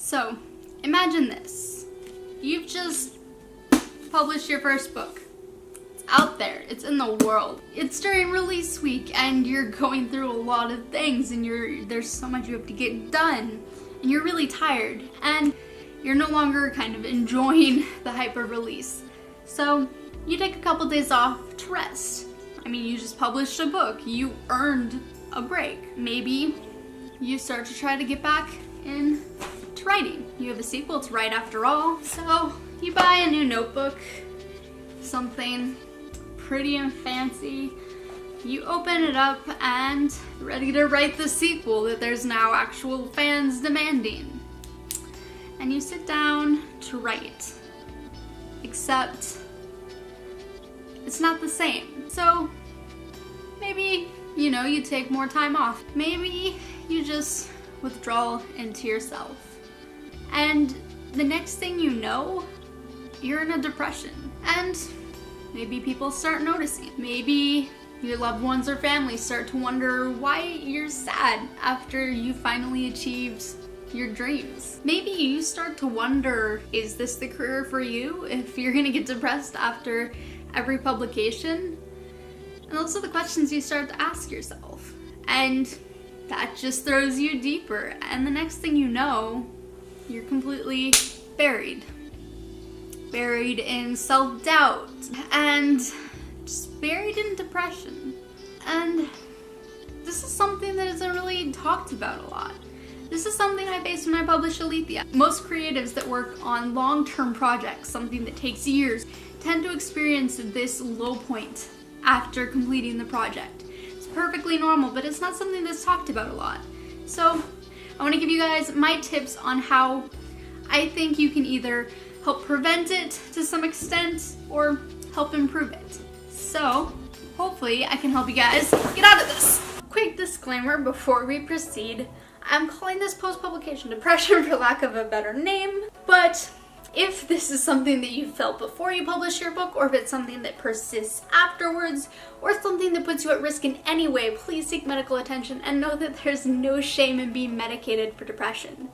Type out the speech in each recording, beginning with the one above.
So, imagine this. You've just published your first book. It's out there, it's in the world. It's during release week and you're going through a lot of things and there's so much you have to get done and you're really tired and you're no longer kind of enjoying the hype of release. So, you take a couple days off to rest. I mean, you just published a book. You earned a break. Maybe you start to try to get back into writing. You have a sequel to write after all. So you buy a new notebook, something pretty and fancy. You open it up and ready to write the sequel that there's now actual fans demanding. And you sit down to write. Except it's not the same. So maybe, you take more time off. Maybe you just withdraw into yourself. And the next thing you know, you're in a depression. And maybe people start noticing. Maybe your loved ones or family start to wonder why you're sad after you finally achieved your dreams. Maybe you start to wonder, is this the career for you if you're gonna get depressed after every publication? And those are the questions you start to ask yourself. And that just throws you deeper. And the next thing you know, you're completely buried. Buried in self-doubt and just buried in depression. And this is something that isn't really talked about a lot. This is something I faced when I published Aletheia. Most creatives that work on long-term projects, something that takes years, tend to experience this low point after completing the project. It's perfectly normal, but it's not something that's talked about a lot. So I want to give you guys my tips on how I think you can either help prevent it to some extent or help improve it. So hopefully I can help you guys get out of this. Quick disclaimer before we proceed. I'm calling this post-publication depression for lack of a better name, but if this is something that you felt before you publish your book, or if it's something that persists afterwards, or something that puts you at risk in any way, please seek medical attention and know that there's no shame in being medicated for depression.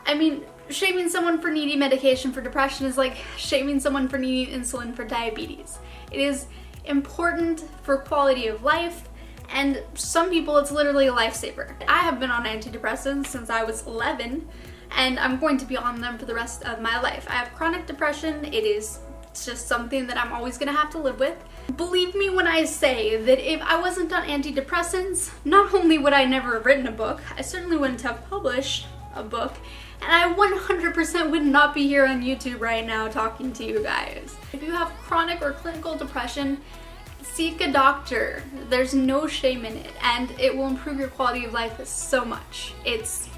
I mean, shaming someone for needing medication for depression is like shaming someone for needing insulin for diabetes. It is important for quality of life, and some people it's literally a lifesaver. I have been on antidepressants since I was 11, and I'm going to be on them for the rest of my life. I have chronic depression. It's just something that I'm always gonna have to live with. Believe me when I say that if I wasn't on antidepressants, not only would I never have written a book, I certainly wouldn't have published a book, and I 100% would not be here on YouTube right now talking to you guys. If you have chronic or clinical depression, seek a doctor. There's no shame in it, and it will improve your quality of life so much. It's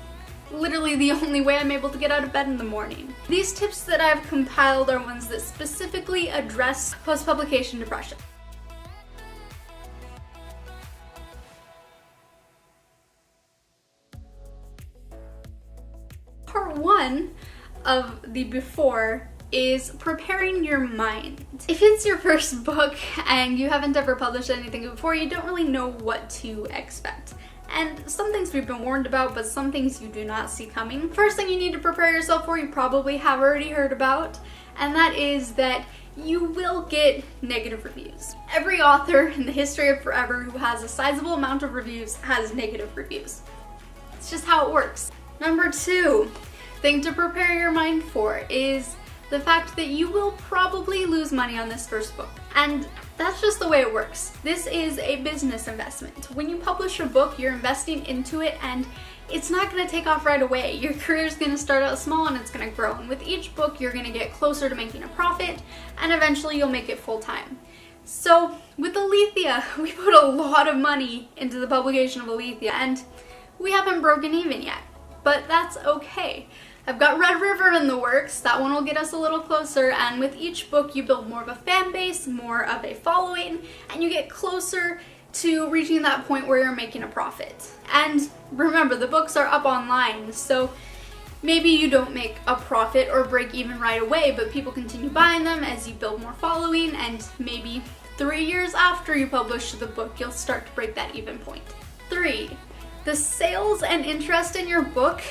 literally the only way I'm able to get out of bed in the morning. These tips that I've compiled are ones that specifically address post-publication depression. Part 1 of the before is preparing your mind. If it's your first book and you haven't ever published anything before, you don't really know what to expect. And some things we've been warned about, but some things you do not see coming. First thing you need to prepare yourself for, you probably have already heard about, and that is that you will get negative reviews. Every author in the history of forever who has a sizable amount of reviews has negative reviews. It's just how it works. Number 2 thing to prepare your mind for is the fact that you will probably lose money on this first book. And that's just the way it works. This is a business investment. When you publish a book, you're investing into it, and it's not going to take off right away. Your career is going to start out small and it's going to grow. And with each book, you're going to get closer to making a profit, and eventually you'll make it full-time. So with Aletheia, we put a lot of money into the publication of Aletheia, and we haven't broken even yet. But that's okay. I've got Red River in the works. That one will get us a little closer, and with each book you build more of a fan base, more of a following, and you get closer to reaching that point where you're making a profit. And remember, the books are up online, so maybe you don't make a profit or break even right away, but people continue buying them as you build more following, and maybe 3 years after you publish the book, you'll start to break that even point. 3, the sales and interest in your book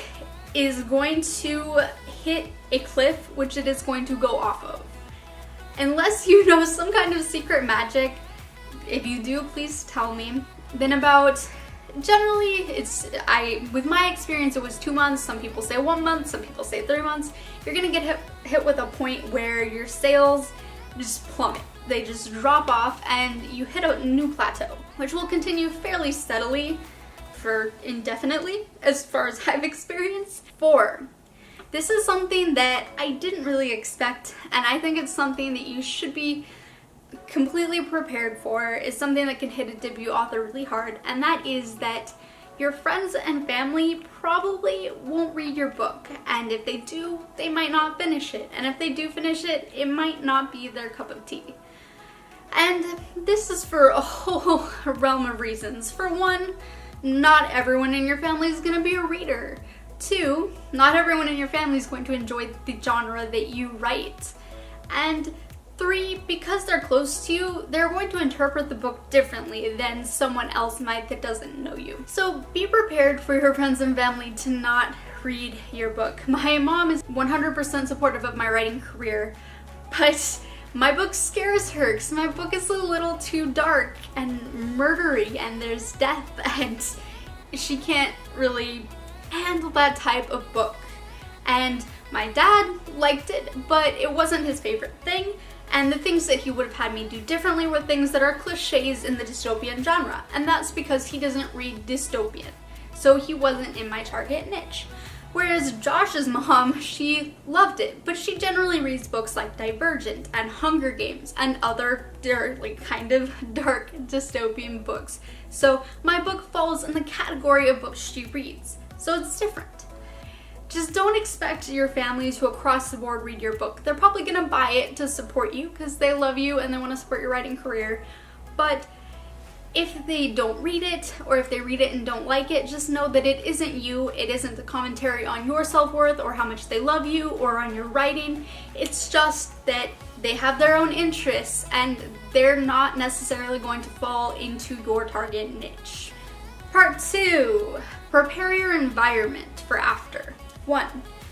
is going to hit a cliff which it is going to go off of. Unless you know some kind of secret magic, if you do, please tell me. Then about, generally, with my experience, it was 2 months. Some people say 1 month, some people say 3 months. You're gonna get hit with a point where your sales just plummet. They just drop off and you hit a new plateau, which will continue fairly steadily for indefinitely, as far as I've experienced. 4. This is something that I didn't really expect, and I think it's something that you should be completely prepared for. Is something that can hit a debut author really hard, and that is that your friends and family probably won't read your book, and if they do, they might not finish it, and if they do finish it, it might not be their cup of tea. And this is for a whole realm of reasons. For one, not everyone in your family is going to be a reader. 2, not everyone in your family is going to enjoy the genre that you write. And 3, because they're close to you, they're going to interpret the book differently than someone else might that doesn't know you. So be prepared for your friends and family to not read your book. My mom is 100% supportive of my writing career, but my book scares her because my book is a little too dark and murdery and there's death, and she can't really handle that type of book. And my dad liked it, but it wasn't his favorite thing, and the things that he would have had me do differently were things that are cliches in the dystopian genre, and that's because he doesn't read dystopian, so he wasn't in my target niche. Whereas Josh's mom, she loved it, but she generally reads books like Divergent and Hunger Games and other kind of dark dystopian books. So my book falls in the category of books she reads, so it's different. Just don't expect your family to across the board read your book. They're probably gonna buy it to support you because they love you and they want to support your writing career, but if they don't read it, or if they read it and don't like it, just know that it isn't you. It isn't a commentary on your self-worth or how much they love you or on your writing. It's just that they have their own interests and they're not necessarily going to fall into your target niche. Part 2. Prepare your environment for after. 1.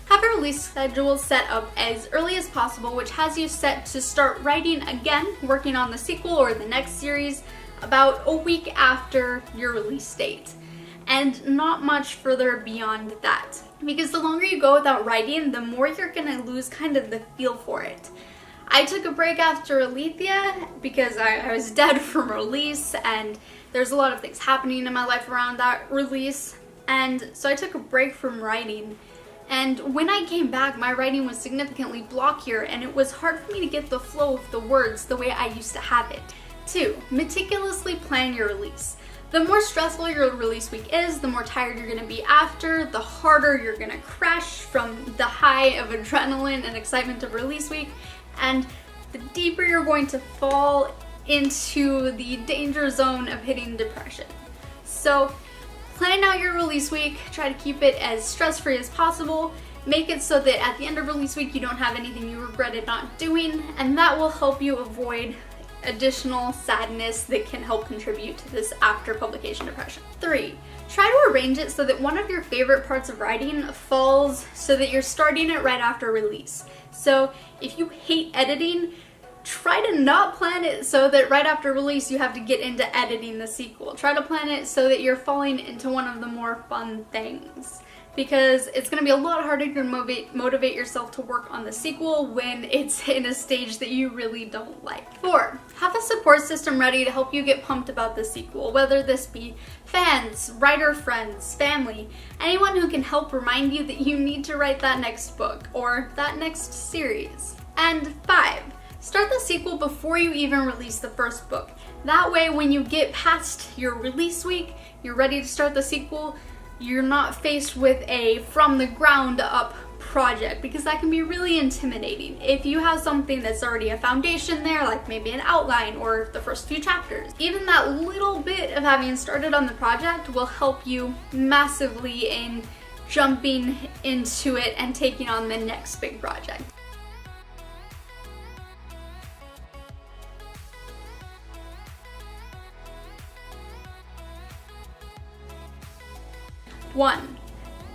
Have a release schedule set up as early as possible, which has you set to start writing again, working on the sequel or the next series, about a week after your release date, and not much further beyond that. Because the longer you go without writing, the more you're gonna lose kind of the feel for it. I took a break after Aletheia because I was dead from release, and there's a lot of things happening in my life around that release, and so I took a break from writing. And when I came back, my writing was significantly blockier, and it was hard for me to get the flow of the words the way I used to have it. 2. Meticulously plan your release. The more stressful your release week is, the more tired you're gonna be after, the harder you're gonna crash from the high of adrenaline and excitement of release week, and the deeper you're going to fall into the danger zone of hitting depression. So plan out your release week, try to keep it as stress-free as possible, make it so that at the end of release week you don't have anything you regretted not doing, and that will help you avoid additional sadness that can help contribute to this after publication depression. 3. Try to arrange it so that one of your favorite parts of writing falls so that you're starting it right after release. So if you hate editing, try to not plan it so that right after release you have to get into editing the sequel. Try to plan it so that you're falling into one of the more fun things, because it's going to be a lot harder to motivate yourself to work on the sequel when it's in a stage that you really don't like. 4. Have a support system ready to help you get pumped about the sequel, whether this be fans, writer friends, family, anyone who can help remind you that you need to write that next book or that next series. And 5. Start the sequel before you even release the first book. That way, when you get past your release week, you're ready to start the sequel, you're not faced with a from the ground up project, because that can be really intimidating. If you have something that's already a foundation there, like maybe an outline or the first few chapters, even that little bit of having started on the project will help you massively in jumping into it and taking on the next big project. One,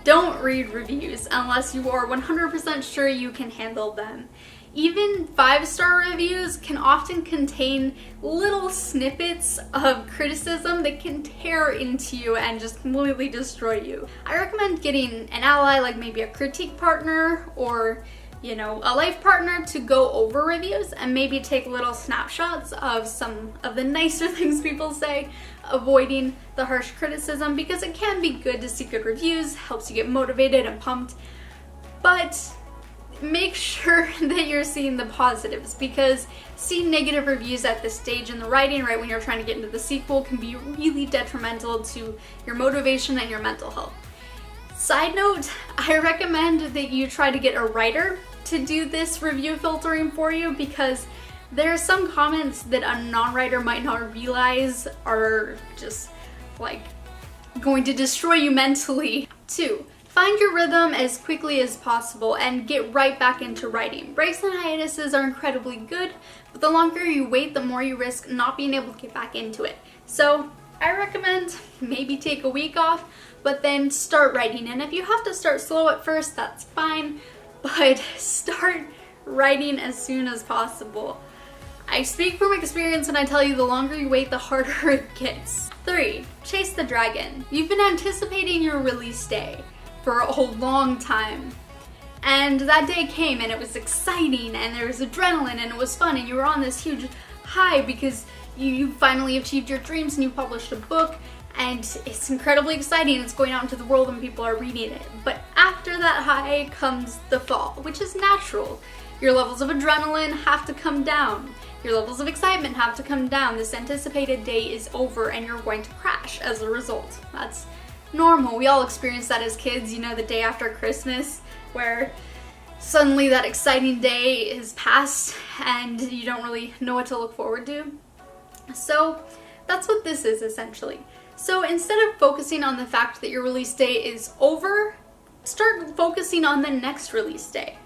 don't read reviews unless you are 100% sure you can handle them. Even 5-star reviews can often contain little snippets of criticism that can tear into you and just completely destroy you. I recommend getting an ally, like maybe a critique partner or, you know, a life partner, to go over reviews and maybe take little snapshots of some of the nicer things people say, avoiding the harsh criticism, because it can be good to see good reviews, helps you get motivated and pumped, but make sure that you're seeing the positives, because seeing negative reviews at this stage in the writing, right when you're trying to get into the sequel, can be really detrimental to your motivation and your mental health. Side note, I recommend that you try to get a writer to do this review filtering for you, because there are some comments that a non-writer might not realize are just like going to destroy you mentally. 2. Find your rhythm as quickly as possible and get right back into writing. Breaks and hiatuses are incredibly good, but the longer you wait, the more you risk not being able to get back into it. So I recommend maybe take a week off, but then start writing. And if you have to start slow at first, that's fine, but start writing as soon as possible. I speak from experience when I tell you the longer you wait, the harder it gets. 3. Chase the dragon. You've been anticipating your release day for a long time, and that day came and it was exciting and there was adrenaline and it was fun and you were on this huge high because you finally achieved your dreams and you published a book and it's incredibly exciting. It's going out into the world and people are reading it. But after that high comes the fall, which is natural. Your levels of adrenaline have to come down. Your levels of excitement have to come down. This anticipated day is over and you're going to crash as a result. That's normal. We all experience that as kids, you know, the day after Christmas, where suddenly that exciting day is past and you don't really know what to look forward to. So that's what this is essentially. So instead of focusing on the fact that your release day is over, start focusing on the next release day.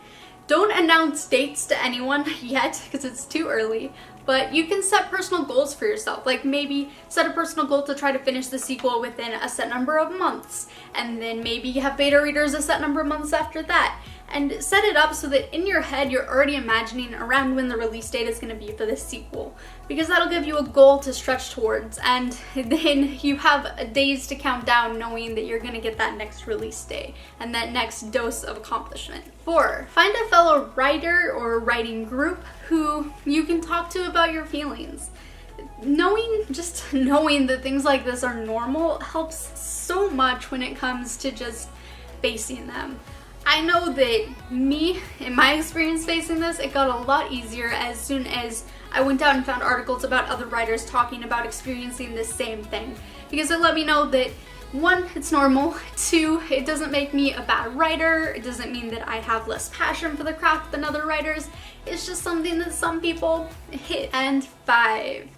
Don't announce dates to anyone yet because it's too early, but you can set personal goals for yourself. Like maybe set a personal goal to try to finish the sequel within a set number of months, and then maybe have beta readers a set number of months after that. And set it up so that in your head you're already imagining around when the release date is going to be for this sequel, because that'll give you a goal to stretch towards, and then you have days to count down knowing that you're going to get that next release day and that next dose of accomplishment. 4. Find a fellow writer or writing group who you can talk to about your feelings. Just knowing that things like this are normal helps so much when it comes to just facing them. I know that me, in my experience facing this, it got a lot easier as soon as I went out and found articles about other writers talking about experiencing the same thing. Because it let me know that 1, it's normal, 2, it doesn't make me a bad writer, it doesn't mean that I have less passion for the craft than other writers, it's just something that some people hit. And 5,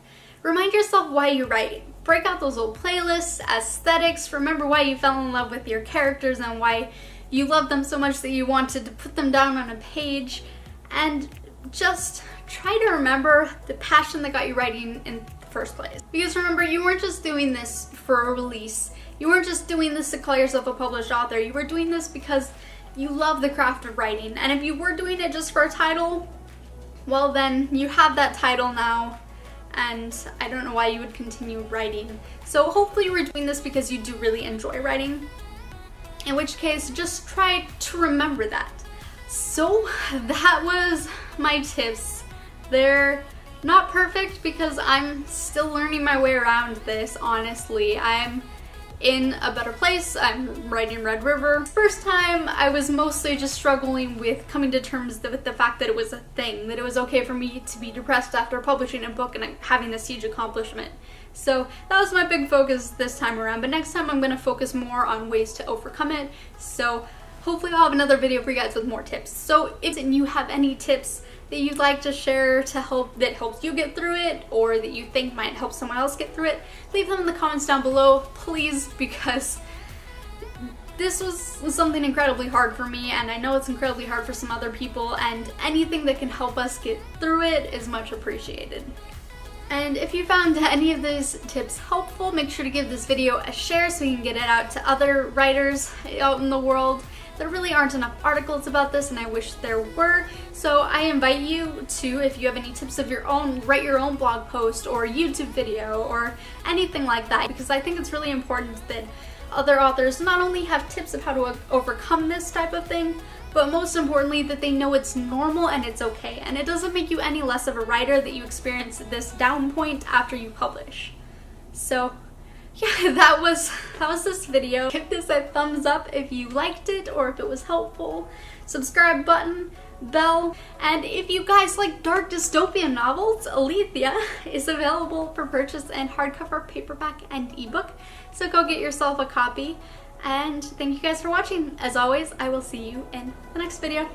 remind yourself why you write. Break out those old playlists, aesthetics, remember why you fell in love with your characters and why you loved them so much that you wanted to put them down on a page, and just try to remember the passion that got you writing in the first place. Because remember, you weren't just doing this for a release. You weren't just doing this to call yourself a published author. You were doing this because you love the craft of writing. And if you were doing it just for a title, well then you have that title now, and I don't know why you would continue writing. So hopefully you were doing this because you do really enjoy writing. In which case, just try to remember that. So that was my tips. They're not perfect because I'm still learning my way around this, honestly. I'm in a better place. I'm writing Red River. First time, I was mostly just struggling with coming to terms with the fact that it was a thing, that it was okay for me to be depressed after publishing a book and having this huge accomplishment. So that was my big focus this time around, but next time I'm going to focus more on ways to overcome it. So hopefully I'll have another video for you guys with more tips. So if you have any tips that you'd like to share to help, that helps you get through it, or that you think might help someone else get through it, leave them in the comments down below, please, because this was something incredibly hard for me, and I know it's incredibly hard for some other people, and anything that can help us get through it is much appreciated. And if you found any of these tips helpful, make sure to give this video a share so we can get it out to other writers out in the world. There really aren't enough articles about this, and I wish there were. So I invite you to, if you have any tips of your own, write your own blog post or YouTube video or anything like that, because I think it's really important that other authors not only have tips of how to overcome this type of thing, but most importantly that they know it's normal and it's okay, and it doesn't make you any less of a writer that you experience this down point after you publish. So yeah, that was this video. Give this a thumbs up if you liked it or if it was helpful. Subscribe button, bell, and if you guys like dark dystopian novels, Aletheia is available for purchase in hardcover, paperback, and ebook. So go get yourself a copy. And thank you guys for watching. As always, I will see you in the next video.